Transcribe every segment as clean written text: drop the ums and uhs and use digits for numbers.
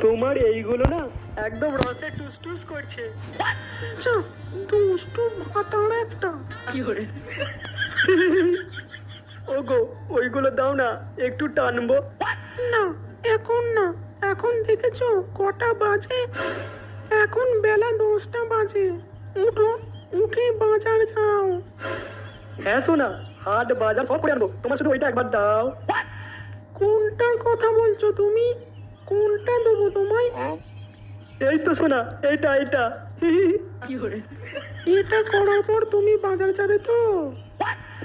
তোমার এইগুলো না একদম রসে টুসটুস করছে। আচ্ছা, দুষ্টু ভাতার একটা। ওগো ওইগুলো দাও না, একটু টানবো। না, এখন না। এখন দেখেছো কটা বাজে? এখন বেলা 10টা বাজে। উঠো, উঠে বাজার যাও। হ্যাঁ সোনা, হাট বাজার সব করে আনবো, তোমার শুধু ওইটা একবার দাও। কোনটার কথা বলছো তুমি? কোনটা দেবো তোমায়? এই তো সোনা, এইটা এইটা। এটা করার পর তুমি বাজার যাবে তো?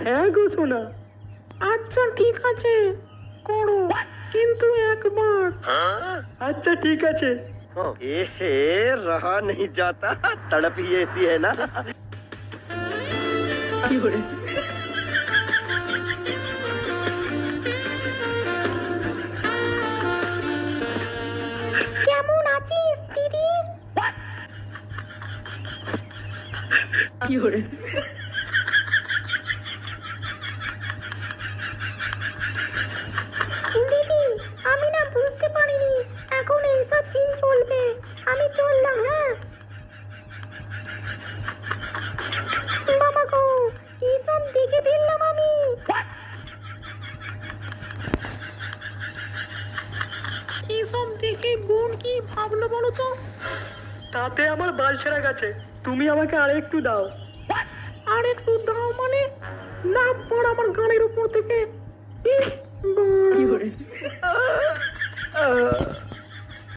হ্যাঁ গো সোনা। আচ্ছা ঠিক আছে, করো, কিন্তু একবার। আচ্ছা ঠিক আছে। ए रहा नहीं जाता, तड़प ही ऐसी है ना। কেমন আছিস দিদি? দিদি, আমি না বুঝতে পারিনি এখন এইসব সিন চলবে। আমি চললাম, হ্যাঁ। বাবা গো, এইসব দেখে ফেললাম আমি। এইসব দেখে বোন কি ভাবলো বলো তো? তাতে আমার বাল ছেড়া গেছে, তুমি আমাকে আর একটু দাও। আর একটু দাও মানে? না পড় আমার গানের উপর থেকে। আহ